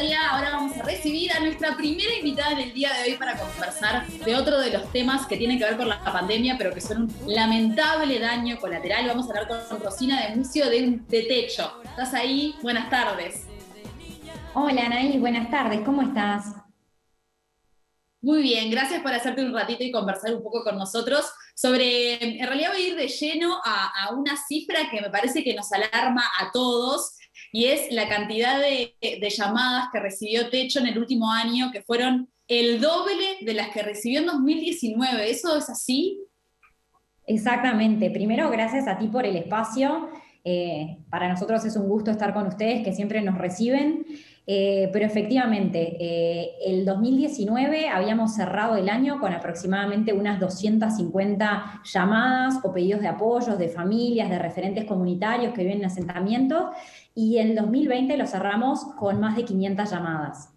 día. Ahora vamos a recibir a nuestra primera invitada del día de hoy para conversar de otro de los temas que tienen que ver con la pandemia, pero que son un lamentable daño colateral. Vamos a hablar con Rosina de Mucio de Techo. ¿Estás ahí? Buenas tardes. Hola Anaí, buenas tardes, ¿cómo estás? Muy bien, gracias por hacerte un ratito y conversar un poco con nosotros sobre, en realidad voy a ir de lleno a una cifra que me parece que nos alarma a todos, y es la cantidad de llamadas que recibió Techo en el último año, que fueron el doble de las que recibió en 2019. ¿Eso es así? Exactamente, primero gracias a ti por el espacio. Para nosotros es un gusto estar con ustedes que siempre nos reciben. Pero efectivamente, el 2019 habíamos cerrado el año con aproximadamente unas 250 llamadas o pedidos de apoyos de familias, de referentes comunitarios que viven en asentamientos, y el 2020 lo cerramos con más de 500 llamadas.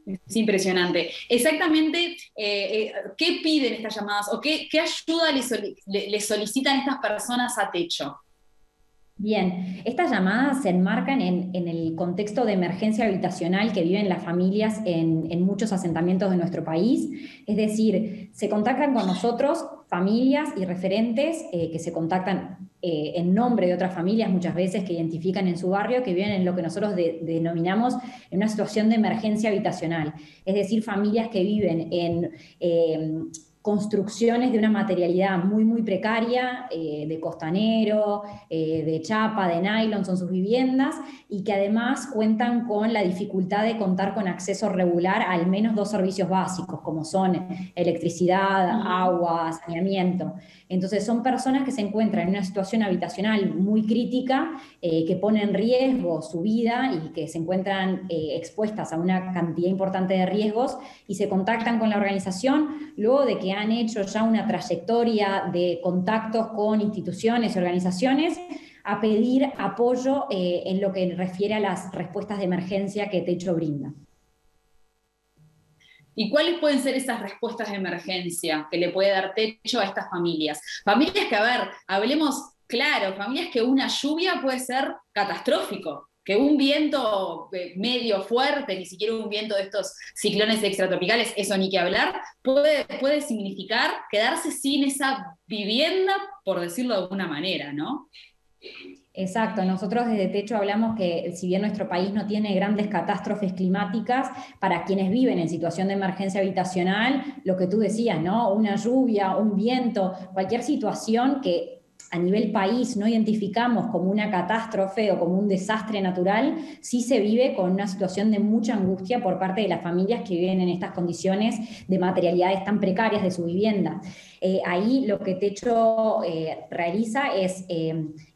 Es impresionante. Exactamente, ¿qué piden estas llamadas o qué ayuda le solicitan estas personas a Techo? Bien, estas llamadas se enmarcan en el contexto de emergencia habitacional que viven las familias en muchos asentamientos de nuestro país. Es decir, se contactan con nosotros familias y referentes que se contactan en nombre de otras familias, muchas veces que identifican en su barrio, que viven en lo que nosotros denominamos en una situación de emergencia habitacional. Es decir, familias que viven en construcciones de una materialidad muy, muy precaria, de costanero, de chapa, de nylon, son sus viviendas, y que además cuentan con la dificultad de contar con acceso regular a al menos dos servicios básicos, como son electricidad, agua, saneamiento. Entonces son personas que se encuentran en una situación habitacional muy crítica, que pone en riesgo su vida y que se encuentran expuestas a una cantidad importante de riesgos, y se contactan con la organización luego de que han hecho ya una trayectoria de contactos con instituciones y organizaciones, a pedir apoyo en lo que refiere a las respuestas de emergencia que Techo brinda. ¿Y cuáles pueden ser esas respuestas de emergencia que le puede dar Techo a estas familias? Familias que, a ver, hablemos claro, familias que una lluvia puede ser catastrófico, que un viento medio fuerte, ni siquiera un viento de estos ciclones extratropicales, eso ni que hablar, puede significar quedarse sin esa vivienda, por decirlo de alguna manera, ¿no? Exacto, nosotros desde Techo hablamos que si bien nuestro país no tiene grandes catástrofes climáticas, para quienes viven en situación de emergencia habitacional, lo que tú decías, ¿no? Una lluvia, un viento, cualquier situación que a nivel país no identificamos como una catástrofe o como un desastre natural, sí se vive con una situación de mucha angustia por parte de las familias que viven en estas condiciones de materialidades tan precarias de su vivienda. Ahí lo que Techo realiza es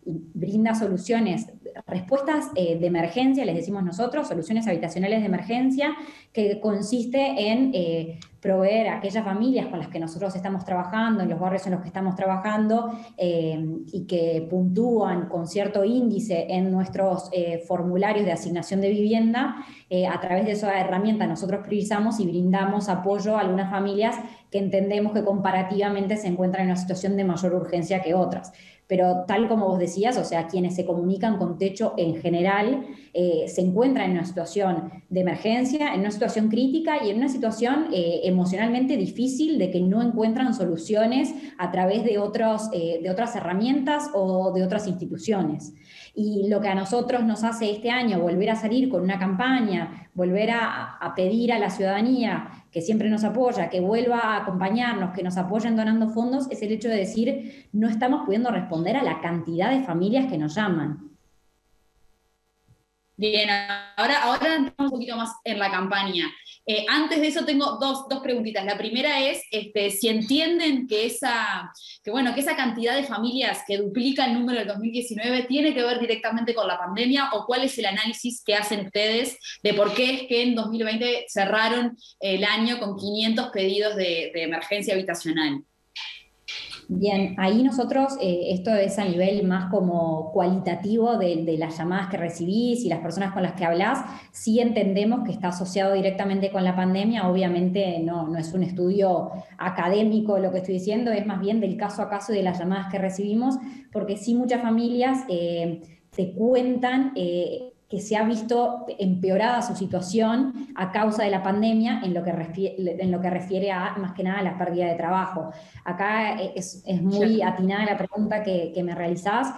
brinda soluciones, respuestas de emergencia, les decimos nosotros, soluciones habitacionales de emergencia, que consiste en proveer a aquellas familias con las que nosotros estamos trabajando, en los barrios en los que estamos trabajando, y que puntúan con cierto índice en nuestros formularios de asignación de vivienda. A través de esa herramienta nosotros priorizamos y brindamos apoyo a algunas familias que entendemos que comparativamente se encuentran en una situación de mayor urgencia que otras. Pero tal como vos decías, o sea, quienes se comunican con Techo en general se encuentran en una situación de emergencia, en una situación crítica y en una situación emocionalmente difícil, de que no encuentran soluciones a través de otras herramientas o de otras instituciones. Y lo que a nosotros nos hace este año volver a salir con una campaña, volver a pedir a la ciudadanía que siempre nos apoya, que vuelva a acompañarnos, que nos apoyen donando fondos, es el hecho de decir, no estamos pudiendo responder a la cantidad de familias que nos llaman. Bien, ahora entramos un poquito más en la campaña. Antes de eso tengo dos preguntitas. La primera es si entienden que esa cantidad de familias que duplica el número del 2019 tiene que ver directamente con la pandemia, o cuál es el análisis que hacen ustedes de por qué es que en 2020 cerraron el año con 500 pedidos de emergencia habitacional. Bien, ahí nosotros, esto es a nivel más como cualitativo de las llamadas que recibís y las personas con las que hablás, sí entendemos que está asociado directamente con la pandemia. Obviamente no es un estudio académico lo que estoy diciendo, es más bien del caso a caso de las llamadas que recibimos, porque sí muchas familias te cuentan que se ha visto empeorada su situación a causa de la pandemia en lo que refiere a, más que nada, a la pérdida de trabajo. Acá es muy atinada la pregunta que me realizás,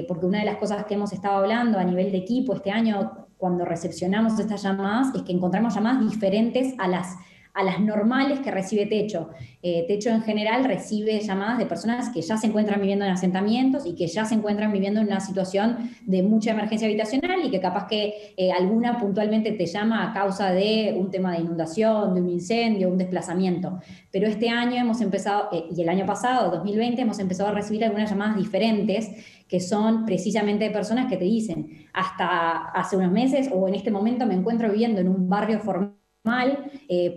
porque una de las cosas que hemos estado hablando a nivel de equipo este año, cuando recepcionamos estas llamadas, es que encontramos llamadas diferentes a las normales que recibe Techo. Techo en general recibe llamadas de personas que ya se encuentran viviendo en asentamientos y que ya se encuentran viviendo en una situación de mucha emergencia habitacional y que capaz que alguna puntualmente te llama a causa de un tema de inundación, de un incendio, un desplazamiento. Pero este año hemos empezado, y el año pasado, 2020, hemos empezado a recibir algunas llamadas diferentes que son precisamente de personas que te dicen, hasta hace unos meses o en este momento me encuentro viviendo en un barrio formal,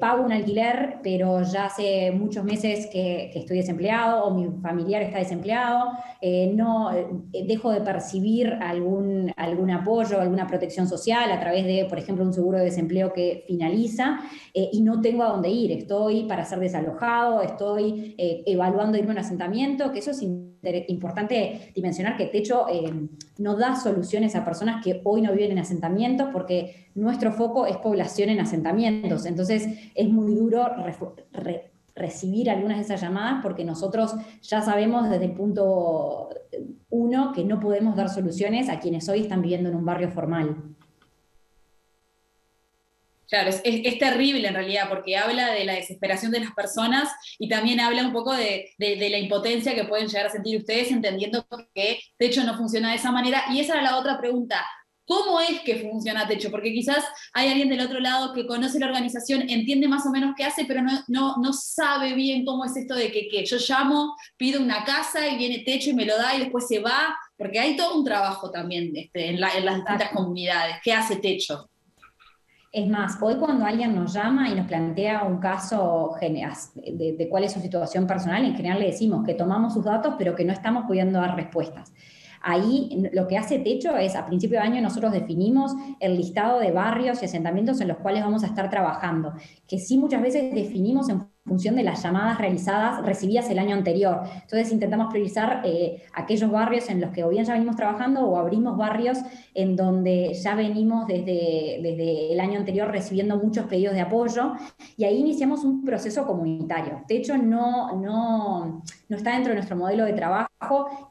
pago un alquiler, pero ya hace muchos meses que estoy desempleado o mi familiar está desempleado, dejo de percibir algún apoyo, alguna protección social a través de, por ejemplo, un seguro de desempleo que finaliza y no tengo a dónde ir, estoy para ser desalojado, estoy evaluando irme a un asentamiento, que eso es importante dimensionar que Techo no da soluciones a personas que hoy no viven en asentamientos porque nuestro foco es población en asentamientos. Entonces es muy duro recibir algunas de esas llamadas porque nosotros ya sabemos desde el punto 1 que no podemos dar soluciones a quienes hoy están viviendo en un barrio formal. Claro, es terrible en realidad, porque habla de la desesperación de las personas y también habla un poco de la impotencia que pueden llegar a sentir ustedes entendiendo que Techo no funciona de esa manera. Y esa era la otra pregunta. ¿Cómo es que funciona Techo? Porque quizás hay alguien del otro lado que conoce la organización, entiende más o menos qué hace, pero no sabe bien cómo es esto de que yo llamo, pido una casa y viene Techo y me lo da y después se va, porque hay todo un trabajo también en las distintas comunidades. ¿Qué hace Techo? Es más, hoy cuando alguien nos llama y nos plantea un caso de cuál es su situación personal, en general le decimos que tomamos sus datos, pero que no estamos pudiendo dar respuestas. Ahí lo que hace Techo es, a principio de año nosotros definimos el listado de barrios y asentamientos en los cuales vamos a estar trabajando, que sí muchas veces definimos en función de las llamadas recibidas el año anterior. Entonces intentamos priorizar aquellos barrios en los que o bien ya venimos trabajando o abrimos barrios en donde ya venimos desde el año anterior recibiendo muchos pedidos de apoyo y ahí iniciamos un proceso comunitario. De hecho, no está dentro de nuestro modelo de trabajo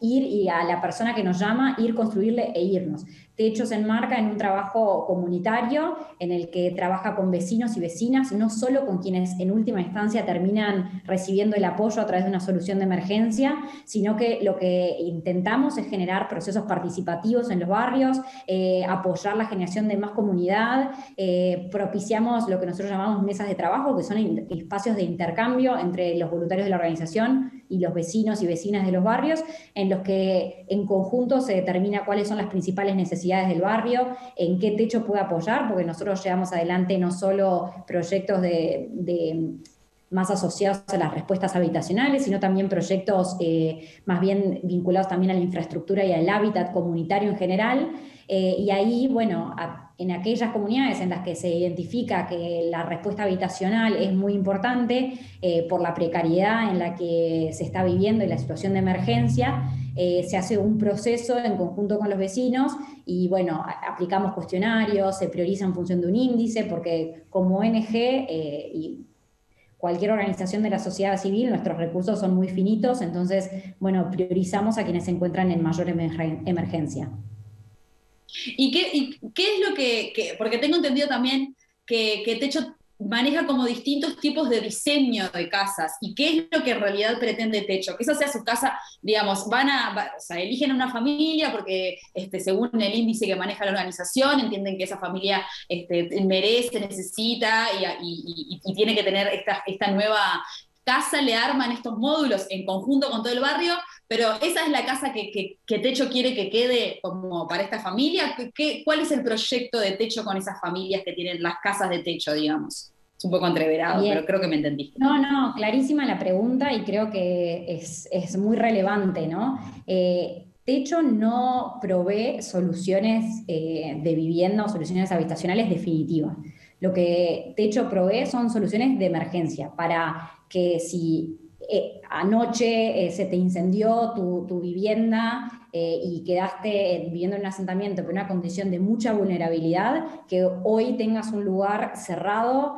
ir y a la persona que nos llama, ir, construirle e irnos. De hecho, se enmarca en un trabajo comunitario en el que trabaja con vecinos y vecinas, no solo con quienes en última instancia terminan recibiendo el apoyo a través de una solución de emergencia, sino que lo que intentamos es generar procesos participativos en los barrios, apoyar la generación de más comunidad, propiciamos lo que nosotros llamamos mesas de trabajo, que son espacios de intercambio entre los voluntarios de la organización y los vecinos y vecinas de los barrios, en los que en conjunto se determina cuáles son las principales necesidades del barrio, en qué Techo puede apoyar, porque nosotros llevamos adelante no solo proyectos más asociados a las respuestas habitacionales, sino también proyectos más bien vinculados también a la infraestructura y al hábitat comunitario en general. Y ahí, bueno, en aquellas comunidades en las que se identifica que la respuesta habitacional es muy importante por la precariedad en la que se está viviendo y la situación de emergencia, se hace un proceso en conjunto con los vecinos y, bueno, aplicamos cuestionarios, se prioriza en función de un índice, porque como ONG y cualquier organización de la sociedad civil, nuestros recursos son muy finitos, entonces, bueno, priorizamos a quienes se encuentran en mayor emergencia. ¿Y qué es lo porque tengo entendido también que Techo maneja como distintos tipos de diseño de casas, y qué es lo que en realidad pretende Techo? Que esa sea su casa, digamos, o sea, eligen una familia porque según el índice que maneja la organización, entienden que esa familia merece, necesita y tiene que tener esta nueva casa, le arman estos módulos en conjunto con todo el barrio, pero esa es la casa que Techo quiere que quede como para esta familia. ¿Cuál es el proyecto de Techo con esas familias que tienen las casas de Techo, digamos? Es un poco entreverado, Bien. pero creo que me entendiste. No, clarísima la pregunta y creo que es muy relevante, ¿no? Techo no provee soluciones de vivienda o soluciones habitacionales definitivas. Lo que Techo provee son soluciones de emergencia para que si anoche se te incendió tu vivienda y quedaste viviendo en un asentamiento pero en una condición de mucha vulnerabilidad, que hoy tengas un lugar cerrado,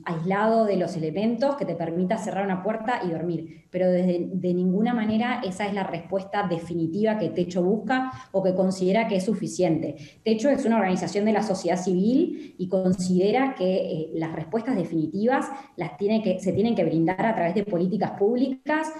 aislado de los elementos, que te permita cerrar una puerta y dormir. Pero de ninguna manera esa es la respuesta definitiva que Techo busca o que considera que es suficiente. Techo es una organización de la sociedad civil y considera que las respuestas definitivas se tienen que brindar a través de políticas públicas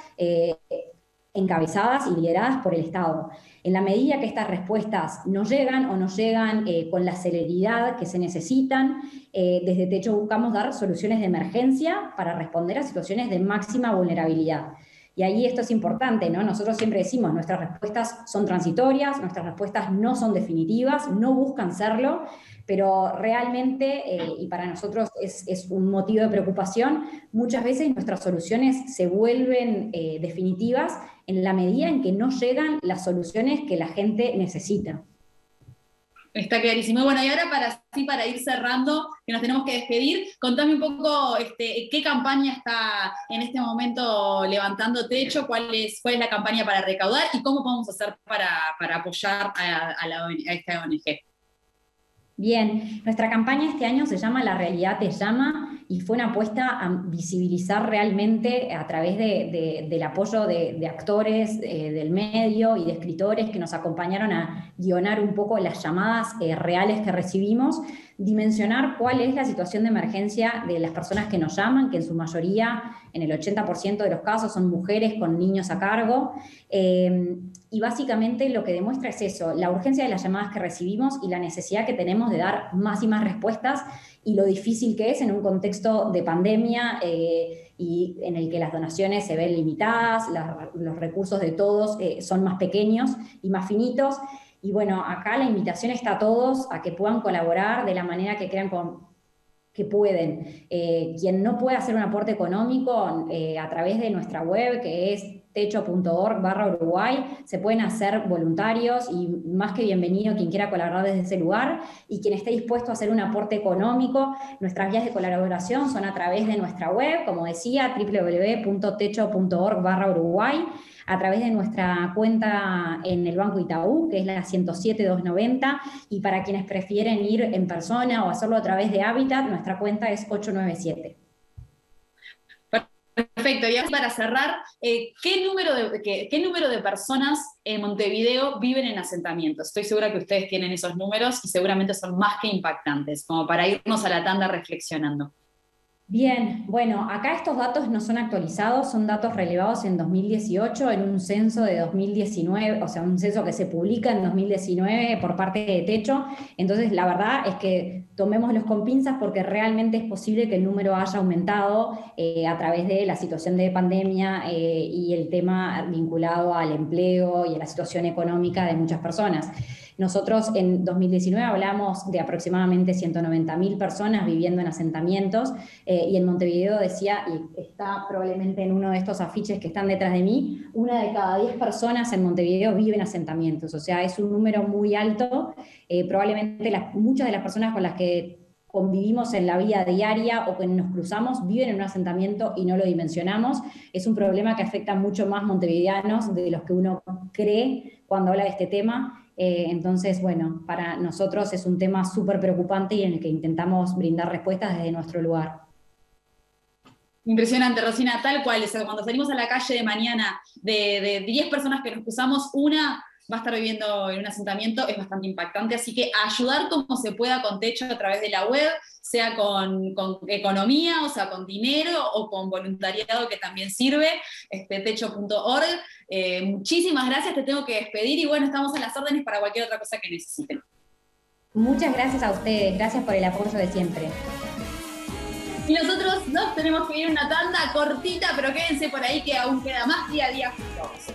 encabezadas y lideradas por el Estado. En la medida que estas respuestas no llegan o no llegan con la celeridad que se necesitan, desde Techo buscamos dar soluciones de emergencia para responder a situaciones de máxima vulnerabilidad. Y ahí esto es importante, ¿no? Nosotros siempre decimos, nuestras respuestas son transitorias, nuestras respuestas no son definitivas, no buscan serlo, pero realmente, y para nosotros es un motivo de preocupación, muchas veces nuestras soluciones se vuelven definitivas en la medida en que no llegan las soluciones que la gente necesita. Está clarísimo. Bueno, y ahora para ir cerrando, que nos tenemos que despedir, contame un poco qué campaña está en este momento levantando Techo, cuál es la campaña para recaudar y cómo podemos hacer para apoyar a esta ONG. Bien, nuestra campaña este año se llama La Realidad Te Llama y fue una apuesta a visibilizar realmente a través del apoyo de actores del medio y de escritores que nos acompañaron a guionar un poco las llamadas reales que recibimos, dimensionar cuál es la situación de emergencia de las personas que nos llaman, que en su mayoría, en el 80% de los casos, son mujeres con niños a cargo. Y básicamente lo que demuestra es eso, la urgencia de las llamadas que recibimos y la necesidad que tenemos de dar más y más respuestas y lo difícil que es en un contexto de pandemia y en el que las donaciones se ven limitadas, los recursos de todos son más pequeños y más finitos. Y bueno, acá la invitación está a todos a que puedan colaborar de la manera que crean que pueden. Quien no puede hacer un aporte económico a través de nuestra web, que es techo.org/Uruguay, se pueden hacer voluntarios y más que bienvenido quien quiera colaborar desde ese lugar y quien esté dispuesto a hacer un aporte económico. Nuestras vías de colaboración son a través de nuestra web, como decía, www.techo.org/Uruguay, a través de nuestra cuenta en el Banco Itaú, que es la 107-290, y para quienes prefieren ir en persona o hacerlo a través de Hábitat, nuestra cuenta es 897. Perfecto, y ahora para cerrar, ¿qué número de personas en Montevideo viven en asentamientos? Estoy segura que ustedes tienen esos números y seguramente son más que impactantes, como para irnos a la tanda reflexionando. Bien, bueno, acá estos datos no son actualizados, son datos relevados en 2018 en un censo de 2019, o sea, un censo que se publica en 2019 por parte de Techo. Entonces, la verdad es que tomémoslos con pinzas porque realmente es posible que el número haya aumentado a través de la situación de pandemia y el tema vinculado al empleo y a la situación económica de muchas personas. Nosotros en 2019 hablamos de aproximadamente 190.000 personas viviendo en asentamientos y en Montevideo decía, y está probablemente en uno de estos afiches que están detrás de mí, 1 de cada 10 personas en Montevideo vive en asentamientos, o sea, es un número muy alto. Probablemente muchas de las personas con las que convivimos en la vida diaria o que nos cruzamos viven en un asentamiento y no lo dimensionamos. Es un problema que afecta mucho más montevideanos de los que uno cree cuando habla de este tema. Entonces, bueno, para nosotros es un tema súper preocupante y en el que intentamos brindar respuestas desde nuestro lugar. Impresionante, Rosina, tal cual. Cuando salimos a la calle de mañana, de 10 personas que nos cruzamos, una va a estar viviendo en un asentamiento, es bastante impactante. Así que ayudar como se pueda con Techo a través de la web, sea con economía, o sea, con dinero o con voluntariado que también sirve, techo.org. Muchísimas gracias, te tengo que despedir y bueno, estamos a las órdenes para cualquier otra cosa que necesiten. Muchas gracias a ustedes, gracias por el apoyo de siempre. Y nosotros nos tenemos que ir a una tanda cortita, pero quédense por ahí que aún queda más día a día juntos.